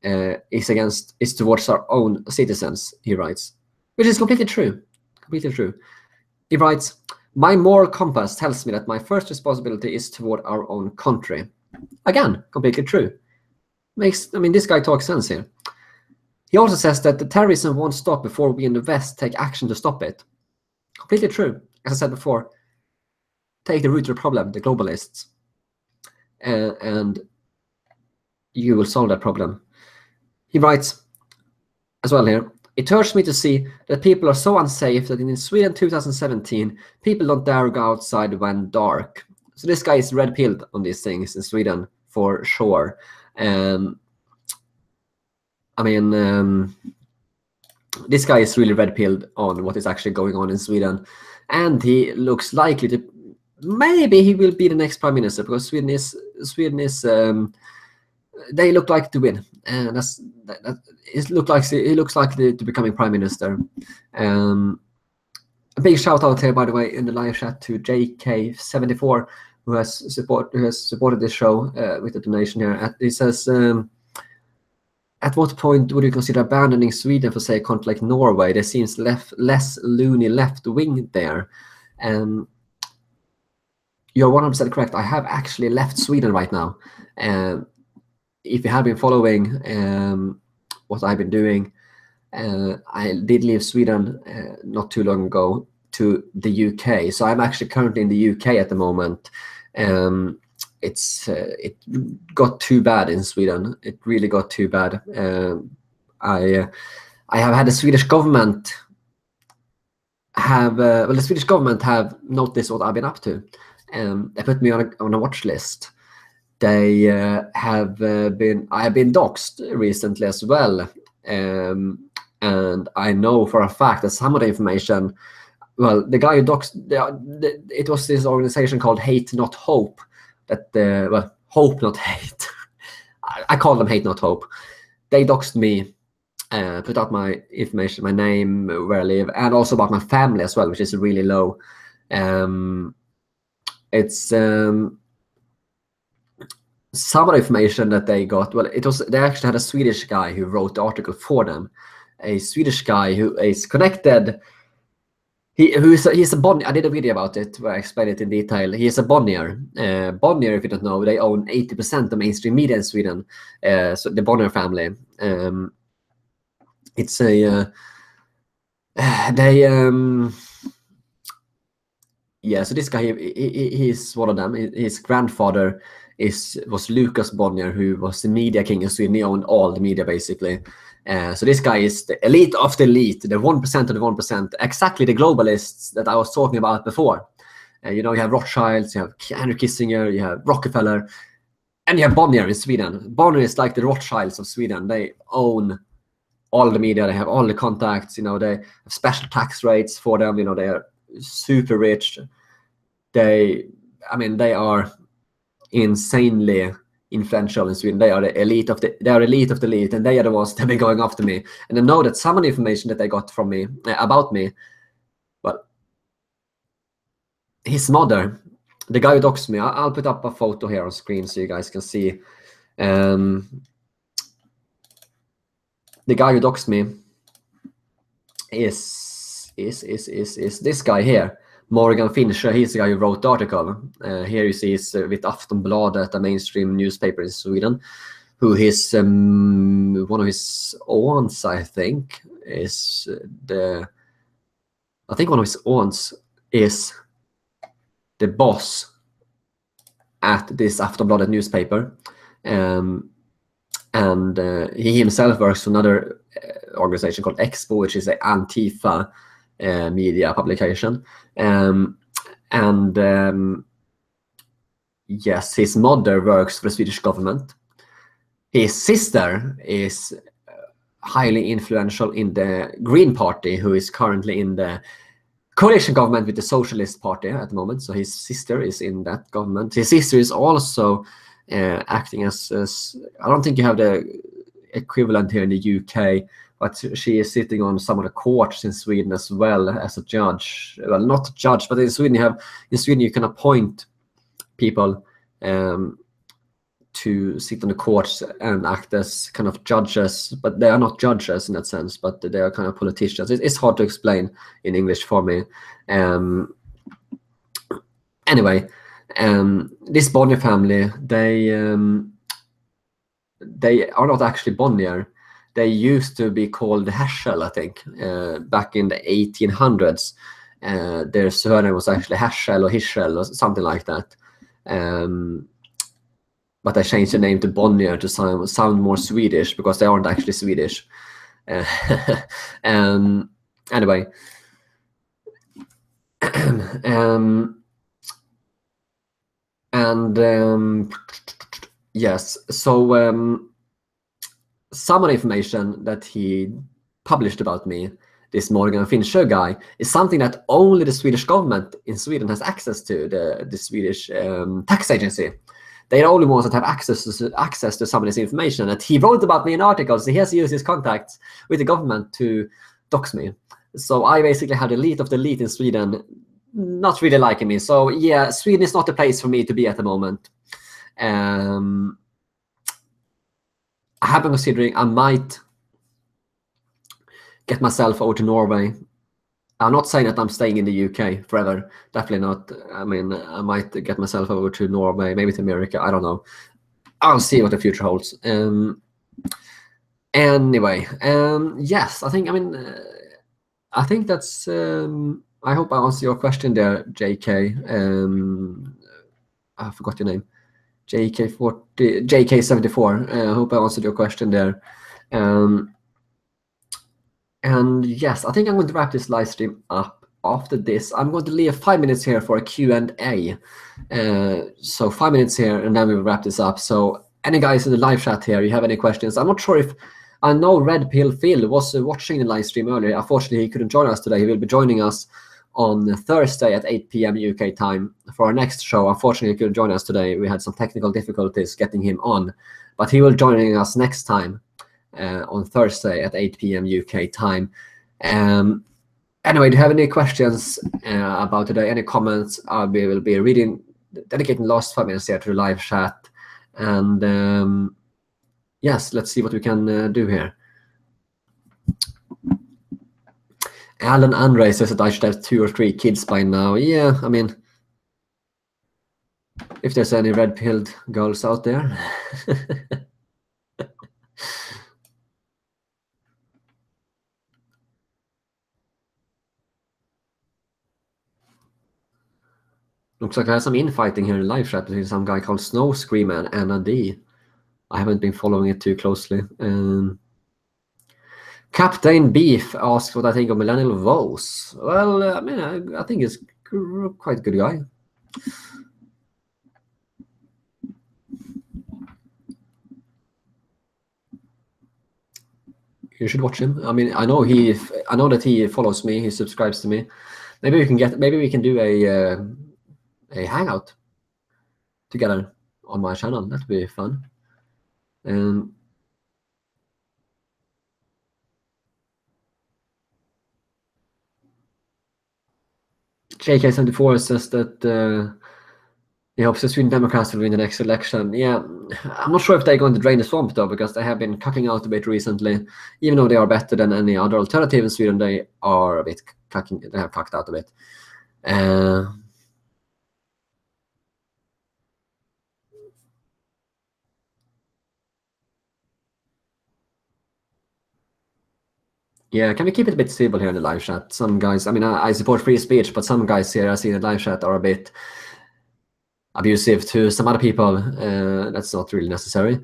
is towards our own citizens, he writes, which is completely true. Completely true. He writes, my moral compass tells me that my first responsibility is toward our own country. Again, completely true. This guy talks sense here. He also says that the terrorism won't stop before we in the West take action to stop it. Completely true. As I said before, take the root of the problem, the globalists, and you will solve that problem. He writes as well here, it hurts me to see that people are so unsafe that in Sweden 2017, people don't dare go outside when dark. So this guy is red-pilled on these things in Sweden, for sure. This guy is really red-pilled on what is actually going on in Sweden. And he looks likely to, maybe he will be the next prime minister, because Sweden is they look like to win, and he looks likely to becoming prime minister. A big shout out here, by the way, in the live chat to JK74, who has supported this show with a donation here. He says, at what point would you consider abandoning Sweden for, say, a country like Norway? There seems less loony left wing there. You're 100% correct. I have actually left Sweden right now. If you have been following what I've been doing, I did leave Sweden not too long ago to the UK. So I'm actually currently in the UK at the moment. It got too bad in Sweden. It really got too bad. I have had the Swedish government the Swedish government have noticed what I've been up to. They put me on a watch list. I have been doxxed recently as well, and I know for a fact that some of the information, well, the guy who doxxed, it was this organization called Hate Not Hope, that Hope Not Hate. I call them Hate Not Hope. They doxed me, put out my information, my name, where I live, and also about my family as well, which is really low. It's some of the information that they got, well, they actually had a Swedish guy who wrote the article for them. A Swedish guy who is connected. He's a Bonnier. I did a video about it where I explained it in detail. He is a Bonnier. Bonnier, if you don't know, they own 80% of mainstream media in Sweden. So the Bonnier family. It's a yeah. So this guy, he's one of them. His grandfather was Lucas Bonnier, who was the media king in Sweden. He owned all the media basically. So this guy is the elite of the elite, the 1% of the 1%, exactly the globalists that I was talking about before. You have Rothschilds, you have Henry Kissinger, you have Rockefeller, and you have Bonnier in Sweden. Bonnier is like the Rothschilds of Sweden. They own all the media, they have all the contacts, they have special tax rates for them, they are super rich. They are insanely influential in Sweden. They are the elite of the elite, and they are the ones that have been going after me. And I know that some of the information that they got from me about me, well, his mother, the guy who doxed me, I'll put up a photo here on screen so you guys can see. The guy who doxed me is this guy here, Morgan Fincher. He's the guy who wrote the article. Here you see he's with Aftonbladet, a mainstream newspaper in Sweden, who is one of his aunts, I think, one of his aunts is the boss at this Aftonbladet newspaper. and he himself works for another organization called Expo, which is an Antifa media publication. Yes, his mother works for the Swedish government. His sister is highly influential in the Green Party, who is currently in the coalition government with the Socialist Party at the moment. So his sister is in that government. His sister is also acting as I don't think you have the equivalent here in the UK, but she is sitting on some of the courts in Sweden as well as a judge. Well, not a judge, but in Sweden you can appoint people to sit on the courts and act as kind of judges, but they are not judges in that sense, but they are kind of politicians. It's hard to explain in English for me. Anyway, this Bonnier family, they are not actually Bonnier. They used to be called Herschel, I think, back in the 1800s. Their surname was actually Herschel or Hirschel or something like that. But I changed the name to Bonnier to sound more Swedish, because they aren't actually Swedish. Anyway. Yes, so some of the information that he published about me, this Morgan Fincher guy, is something that only the Swedish government in Sweden has access to, the Swedish tax agency. They're the only ones that have access to some of this information. And he wrote about me in articles, so he has used his contacts with the government to dox me. So I basically had the elite of the elite in Sweden not really liking me. So yeah, Sweden is not the place for me to be at the moment. I have been considering I might get myself over to Norway. I'm not saying that I'm staying in the UK forever. Definitely not. I mean, I might get myself over to Norway, maybe to America. I don't know. I'll see what the future holds. Anyway, yes, I think that's. I hope I answered your question there, JK. I forgot your name. JK74. I hope I answered your question there. And yes, I think I'm going to wrap this live stream up after this. I'm going to leave 5 minutes here for a Q&A. So 5 minutes here, and then we'll wrap this up. So any guys in the live chat here, you have any questions? I'm not sure if... I know Red Pill Phil was watching the live stream earlier. Unfortunately, he couldn't join us today. He will be joining us on Thursday at 8 p.m. UK time for our next show. Unfortunately, he couldn't join us today. We had some technical difficulties getting him on. But he will be joining us next time. On Thursday at 8 p.m. UK time. Anyway, do you have any questions about today? Any comments? We will be dedicating the last 5 minutes here to the live chat. And yes, let's see what we can do here. Alan Andre says that I should have 2 or 3 kids by now. Yeah, I mean, if there's any red-pilled girls out there. Looks like I have some infighting here in live chat between some guy called Snow Scream and Anna D. I haven't been following it too closely. Captain Beef asks what I think of Millennial Vows. Well, I mean, I think he's quite a good guy. You should watch him. I mean, I know that he follows me. He subscribes to me. Maybe we can do a hangout together on my channel. That'd be fun. JK74 says that he hopes the Sweden Democrats will win the next election. Yeah, I'm not sure if they're going to drain the swamp though, because they have been cucking out a bit recently. Even though they are better than any other alternative in Sweden, they are a bit cucking. They have cucked out a bit. Yeah, can we keep it a bit civil here in the live chat? Some guys, I mean, I support free speech, but some guys here I see in the live chat are a bit abusive to some other people. That's not really necessary.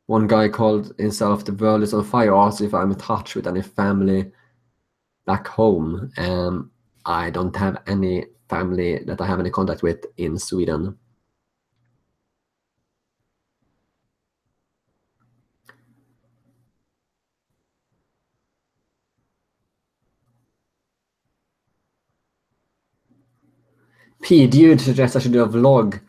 One guy called himself "The World is on Fire" asked if I'm in touch with any family back home. I don't have any family that I have any contact with in Sweden. P, do you suggest I should do a vlog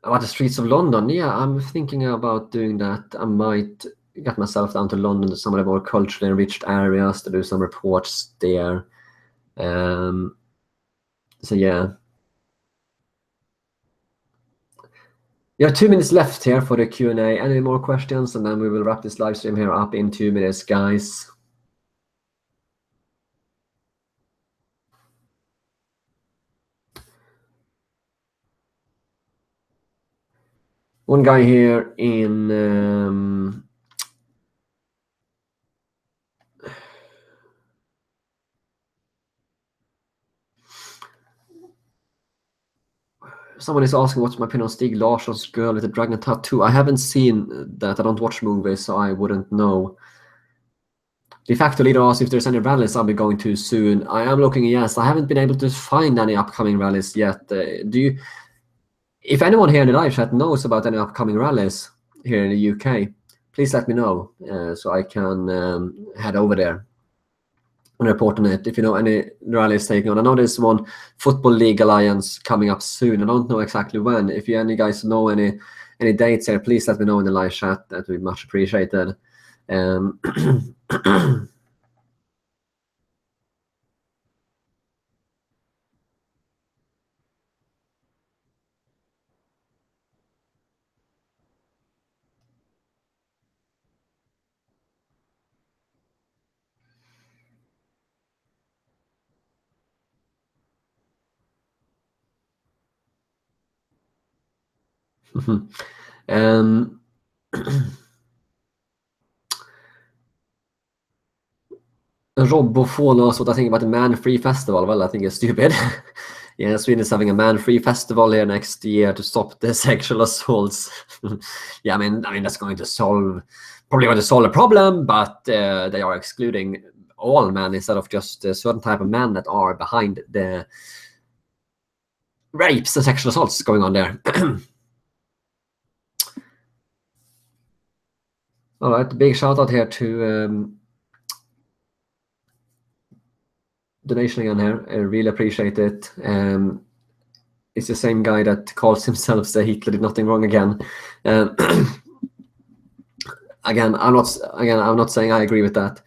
about the streets of London? Yeah, I'm thinking about doing that. I might get myself down to London, to some of the more culturally enriched areas, to do some reports there. So yeah. We have 2 minutes left here for the Q&A. Any more questions? And then we will wrap this live stream here up in 2 minutes, guys. One guy here in someone is asking what's my opinion on Stig Larsson's Girl with the Dragon Tattoo. I haven't seen that. I don't watch movies, so I wouldn't know. De facto leader asks if there's any rallies I'll be going to soon. I am looking, yes. I haven't been able to find any upcoming rallies yet. If anyone here in the live chat knows about any upcoming rallies here in the UK, please let me know so I can head over there and report on it. If you know any rallies taking on, I know there's one Football League Alliance coming up soon. I don't know exactly when. If you any guys know any dates here, please let me know in the live chat. That would be much appreciated. Rob Buffon knows what I think about the Man-Free Festival. Well, I think it's stupid. Yeah, Sweden is having a Man-Free Festival here next year to stop the sexual assaults. Yeah, I mean that's probably going to solve the problem, but they are excluding all men instead of just a certain type of men that are behind the rapes and sexual assaults going on there. All right, big shout out here to donation again here. I really appreciate it. It's the same guy that calls himself the Hitler did nothing wrong again. Again, I'm not saying I agree with that.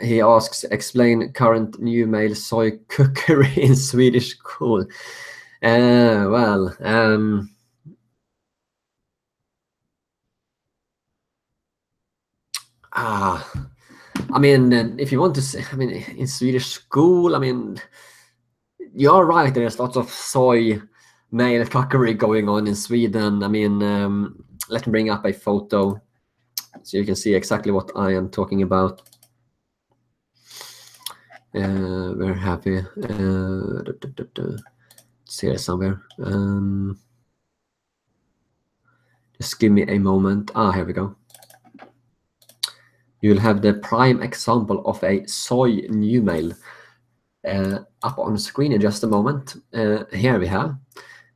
He asks, explain current new male soy cookery in Swedish school. I mean, if you want to say, I mean, in Swedish school, I mean, you're right. There's lots of soy male cookery going on in Sweden. I mean, let me bring up a photo so you can see exactly what I am talking about. Very happy. It's here somewhere. Just give me a moment. Here we go. You'll have the prime example of a soy new male up on the screen in just a moment. Here we have.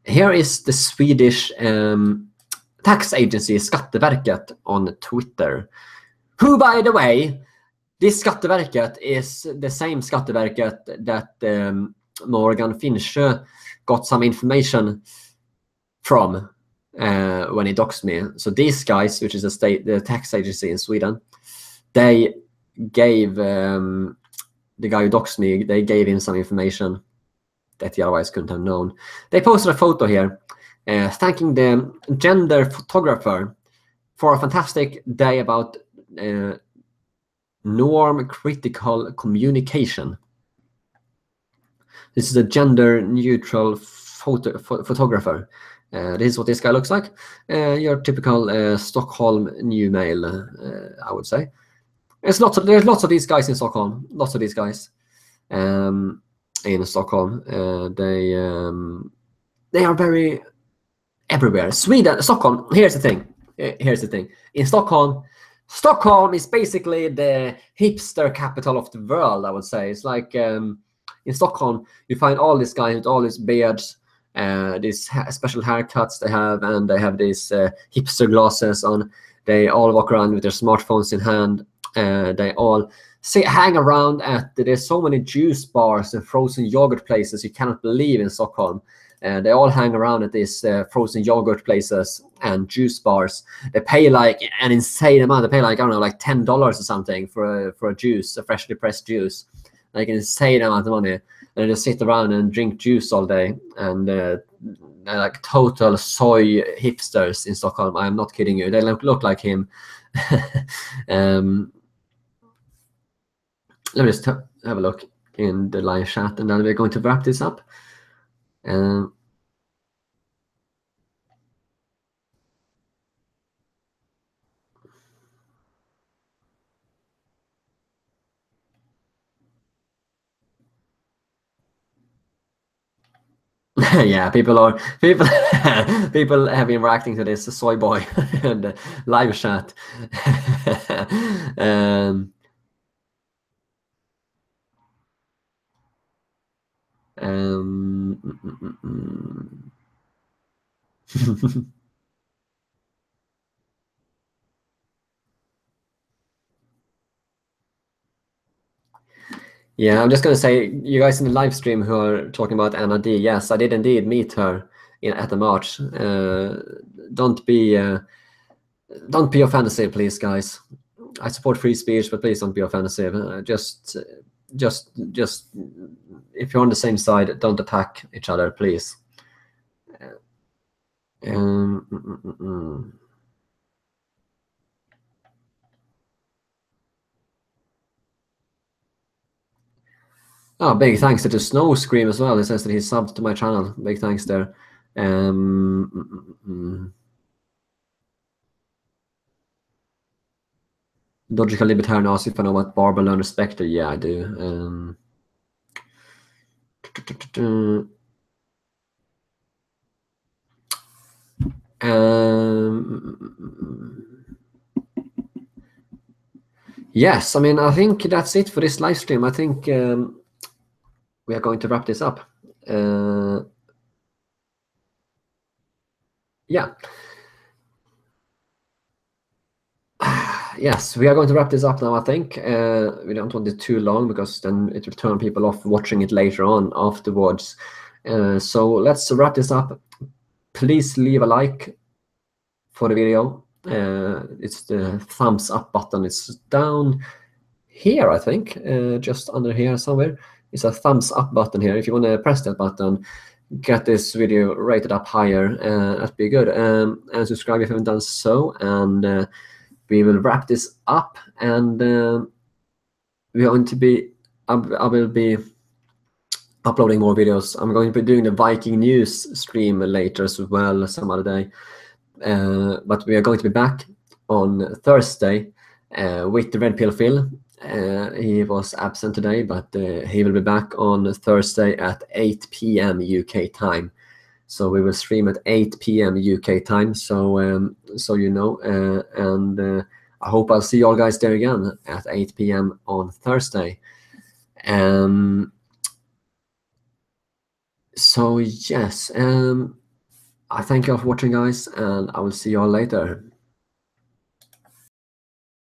Here is the Swedish tax agency Skatteverket on Twitter. Who, by the way, this Skatteverket is the same Skatteverket that Morgan Finche got some information from when he doxed me. So these guys, which is the tax agency in Sweden, they gave the guy who doxed me, they gave him some information that he otherwise couldn't have known. They posted a photo here thanking the gender photographer for a fantastic day about norm critical communication. This is a gender neutral photographer. This is what this guy looks like. Your typical Stockholm new male, I would say. There's lots of these guys in Stockholm. Lots of these guys in Stockholm. They are very everywhere. Sweden, Stockholm. Here's the thing. here's the thing. In Stockholm is basically the hipster capital of the world, I would say. It's like in Stockholm, you find all these guys with all these beards, these special haircuts they have, and they have these hipster glasses on. They all walk around with their smartphones in hand. They all hang around at, there's so many juice bars and frozen yogurt places you cannot believe in Stockholm. They all hang around at these frozen yogurt places and juice bars. They pay like an insane amount. They pay like, I don't know, like $10 or something for a juice, a freshly pressed juice, like an insane amount of money. And they just sit around and drink juice all day. And they're like total soy hipsters in Stockholm. I'm not kidding you. They look like him. Let me just have a look in the live chat, and then we're going to wrap this up. Yeah, people have been reacting to this soy boy and live chat. Yeah, I'm just gonna say, you guys in the live stream who are talking about Anna D, yes, I did indeed meet her at the march. Don't be offensive, please, guys. I support free speech, but please don't be offensive. Just if you're on the same side, don't attack each other, please. Oh, big thanks to the Snow Scream as well. It says that he's subbed to my channel. Big thanks there. Logical Libertarian asks if I know what Barbara Learner Spectre. Yeah, I do. Yes, I mean, I think that's it for this live stream. I think we are going to wrap this up. Yeah. Yes, we are going to wrap this up now, I think. We don't want it too long because then it will turn people off watching it later on afterwards. So let's wrap this up. Please leave a like for the video. It's the thumbs up button. It's down here, I think, just under here somewhere. It's a thumbs up button here. If you want to press that button, get this video rated up higher, that'd be good. And subscribe if you haven't done so. And we will wrap this up, and we're going to be, I will be uploading more videos. I'm going to be doing the Viking news stream later as well, some other day. But we are going to be back on Thursday with the Red Pill Phil. He was absent today, but he will be back on Thursday at 8 p.m. UK time. So we will stream at 8 p.m. UK time. So so you know, and I hope I'll see you all guys there again at 8 p.m. on Thursday. So yes, I thank you all for watching, guys, and I will see you all later.